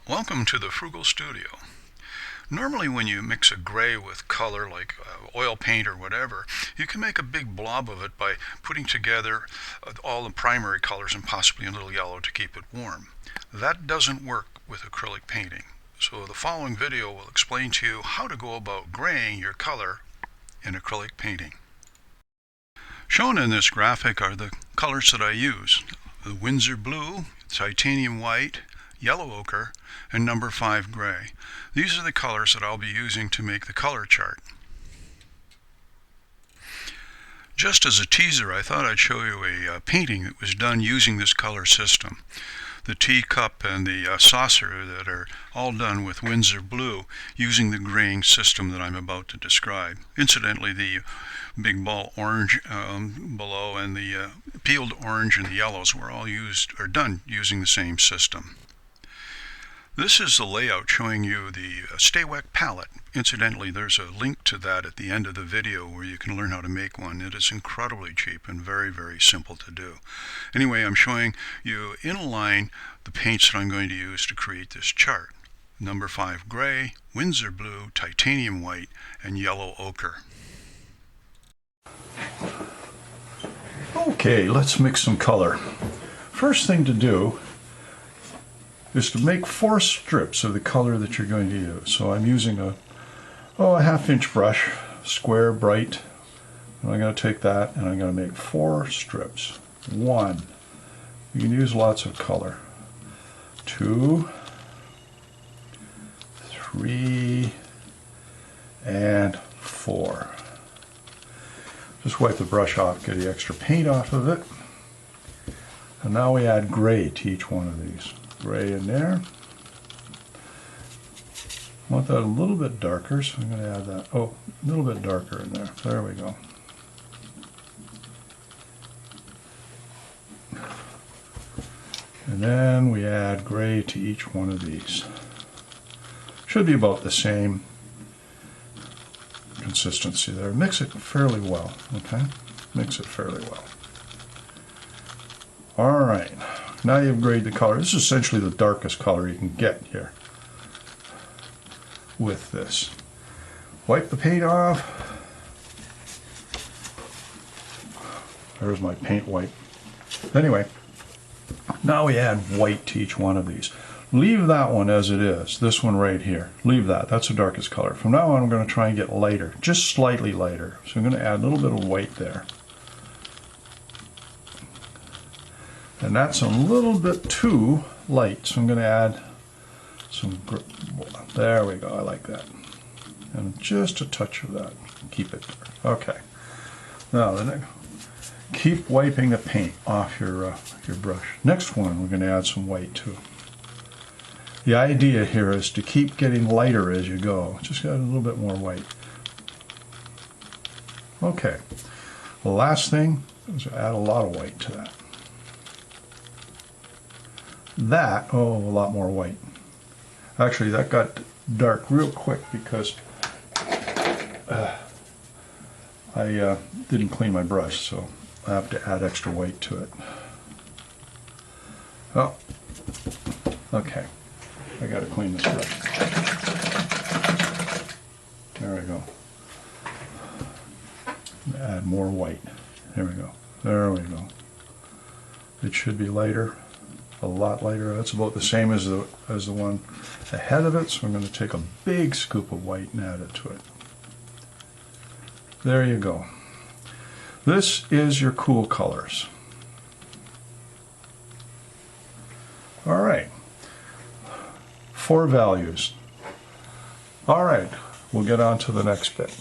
Welcome to the Frugal Studio. Normally when you mix a gray with color like oil paint or whatever, you can make a big blob of it by putting together all the primary colors and possibly a little yellow to keep it warm. That doesn't work with acrylic painting. So the following video will explain to you how to go about graying your color in acrylic painting. Shown in this graphic are the colors that I use: the Winsor Blue, titanium white, yellow ochre, and number 5 gray. These are the colors that I'll be using to make the color chart. Just as a teaser, I thought I'd show you a painting that was done using this color system. The teacup and the saucer that are all done with Winsor Blue using the graying system that I'm about to describe. Incidentally, the big ball orange below and the peeled orange and the yellows were all done using the same system. This is the layout showing you the Stay Wet palette. Incidentally, there's a link to that at the end of the video where you can learn how to make one. It is incredibly cheap and very, very simple to do. Anyway, I'm showing you in a line the paints that I'm going to use to create this chart. Number 5 gray, Winsor Blue, titanium white, and yellow ochre. Okay, let's mix some color. First thing to do is to make 4 strips of the color that you're going to use. So I'm using a half-inch brush, square, bright, and I'm going to take that and I'm going to make 4 strips. 1, you can use lots of color. 2, 3, and 4. Just wipe the brush off, get the extra paint off of it. And now we add gray to each one of these. Gray in there. I want that a little bit darker, so I'm going to add that. A little bit darker in there. There we go. And then we add gray to each one of these. Should be about the same consistency there. Mix it fairly well, okay? Mix it fairly well. All right. Now you've graded the color. This is essentially the darkest color you can get here with this. Wipe the paint off. There's my paint wipe. Anyway, now we add white to each one of these. Leave that one as it is. This one right here. Leave that. That's the darkest color. From now on, I'm going to try and get lighter, just slightly lighter. So I'm going to add a little bit of white there. And that's a little bit too light, so I'm going to add some, there we go, I like that. And just a touch of that, keep it there. Okay. Now, then keep wiping the paint off your brush. Next one, we're going to add some white too. The idea here is to keep getting lighter as you go. Just add a little bit more white. Okay. The last thing is to add a lot of white to that. A lot more white. Actually, that got dark real quick because I didn't clean my brush, so I have to add extra white to it. Oh, okay. I got to clean this brush. There we go. Add more white. There we go. There we go. It should be lighter. A lot lighter. That's about the same as the one ahead of it, so I'm going to take a big scoop of white and add it to it. There you go. This is your cool colors. All right. 4 values. All right, we'll get on to the next bit.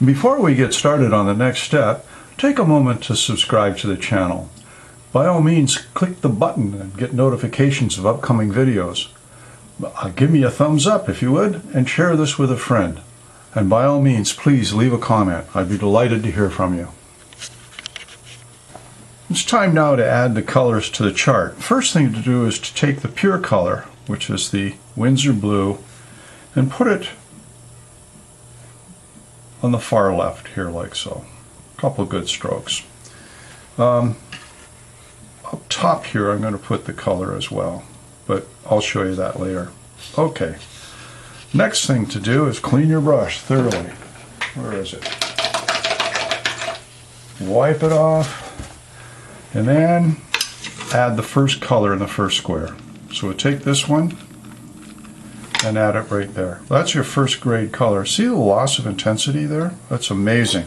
Before we get started on the next step, take a moment to subscribe to the channel. By all means, click the button and get notifications of upcoming videos. Give me a thumbs up if you would, and share this with a friend. And by all means, please leave a comment. I'd be delighted to hear from you. It's time now to add the colors to the chart. First thing to do is to take the pure color, which is the Winsor Blue, and put it on the far left here like so. A couple of good strokes. Up top here I'm going to put the color as well. but I'll show you that later. Okay, next thing to do is clean your brush thoroughly. Where is it? Wipe it off, and then add the first color in the first square. So we'll take this one and add it right there. That's your first grade color. See the loss of intensity there? That's amazing.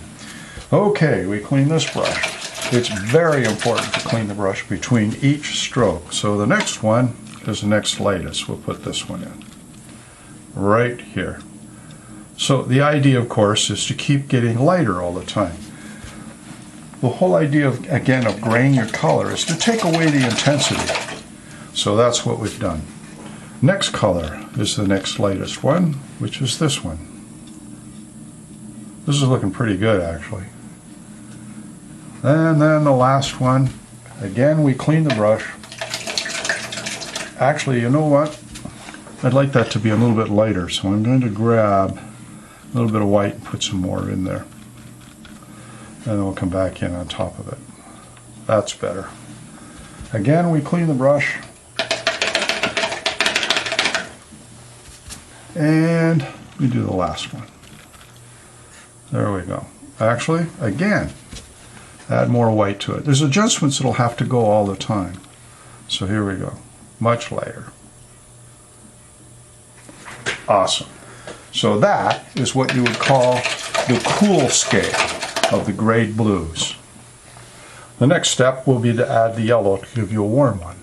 Okay, we clean this brush. It's very important to clean the brush between each stroke. So the next one is the next lightest. We'll put this one in right here. So the idea, of course, is to keep getting lighter all the time. The whole idea, again, of graying your color is to take away the intensity. So that's what we've done. Next color is the next lightest one, which is this one. This is looking pretty good, actually. And then the last one, again, we clean the brush. Actually, you know what? I'd like that to be a little bit lighter, so I'm going to grab a little bit of white and put some more in there. And then we'll come back in on top of it. That's better. Again, we clean the brush. And we do the last one. There we go. Actually, again, add more white to it. There's adjustments that'll have to go all the time. So here we go. Much lighter. Awesome. So that is what you would call the cool scale of the grade blues. The next step will be to add the yellow to give you a warm one.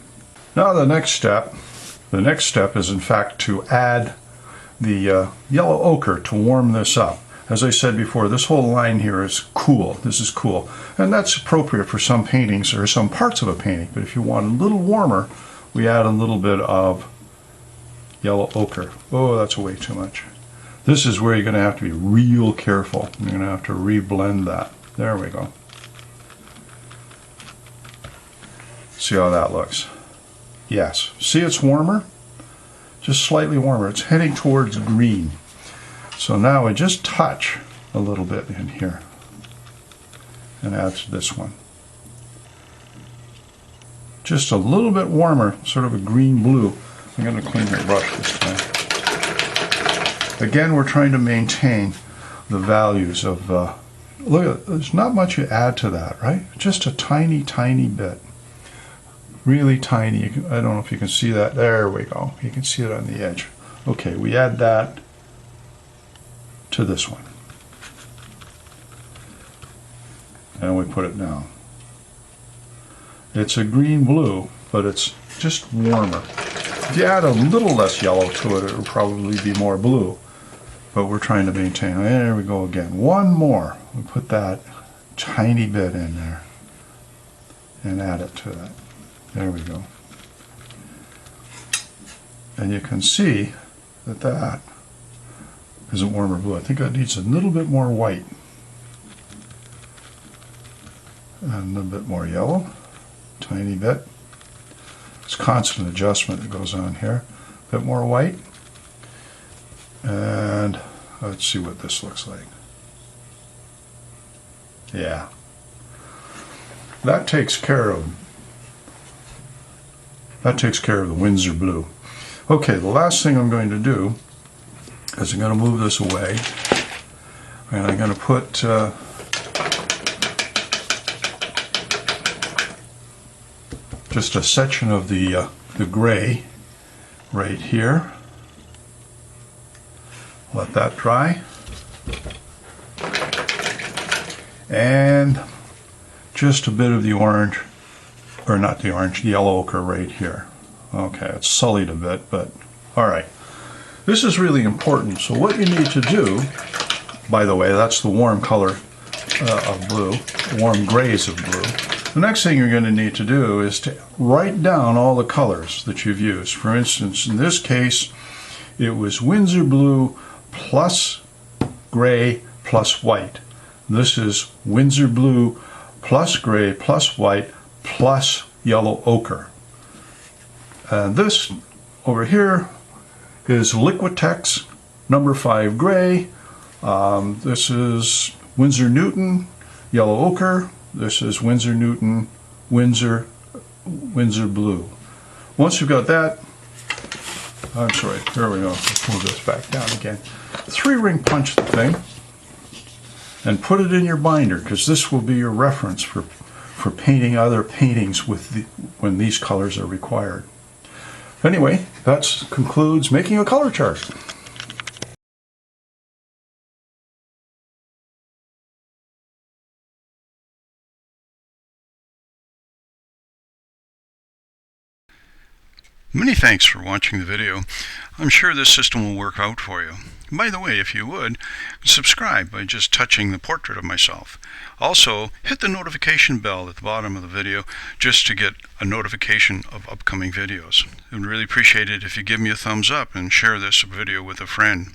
Now the next step is in fact to add the yellow ochre to warm this up. As I said before, this whole line here is cool. This is cool. And that's appropriate for some paintings or some parts of a painting. But if you want a little warmer, we add a little bit of yellow ochre. Oh, that's way too much. This is where you're going to have to be real careful. You're going to have to reblend that. There we go. See how that looks? Yes. See, it's warmer? Just slightly warmer. It's heading towards green. So now I just touch a little bit in here and add to this one. Just a little bit warmer, sort of a green blue. I'm going to clean my brush this time. Again, we're trying to maintain the values of, look, there's not much you add to that, right? Just a tiny, tiny bit. Really tiny. I don't know if you can see that. There we go. You can see it on the edge. Okay, we add that to this one. And we put it down. It's a green blue, but it's just warmer. If you add a little less yellow to it, it will probably be more blue. But we're trying to maintain. There we go again. One more. We put that tiny bit in there and add it to that. There we go. And you can see that that is a warmer blue. I think it needs a little bit more white. And a little bit more yellow. Tiny bit. It's constant adjustment that goes on here. A bit more white. And let's see what this looks like. Yeah. That takes care of the Winsor Blue. Okay, the last thing I'm going to do is I'm going to move this away, and I'm going to put just a section of the gray right here. Let that dry, and just a bit of the orange, or not the orange, the yellow ochre right here. Okay, it's sullied a bit, but all right. This is really important. So what you need to do, by the way, that's the warm color of blue, warm grays of blue. The next thing you're going to need to do is to write down all the colors that you've used. For instance, in this case, it was Winsor Blue plus gray plus white. This is Winsor Blue plus gray plus white plus yellow ochre. And this over here is LIQUITEX number 5 gray. This is Winsor Newton yellow ochre. This is Winsor Newton Winsor Blue. Once you've got that, I'm sorry, there we go. Let's move this back down again. 3-ring punch the thing and put it in your binder, because this will be your reference for painting other paintings with when these colors are required. Anyway, that concludes making a color chart. Many thanks for watching the video. I'm sure this system will work out for you. By the way, if you would, subscribe by just touching the portrait of myself. Also, hit the notification bell at the bottom of the video just to get a notification of upcoming videos. I would really appreciate it if you give me a thumbs up and share this video with a friend.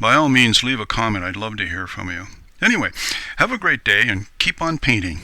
By all means, leave a comment. I'd love to hear from you. Anyway, have a great day and keep on painting.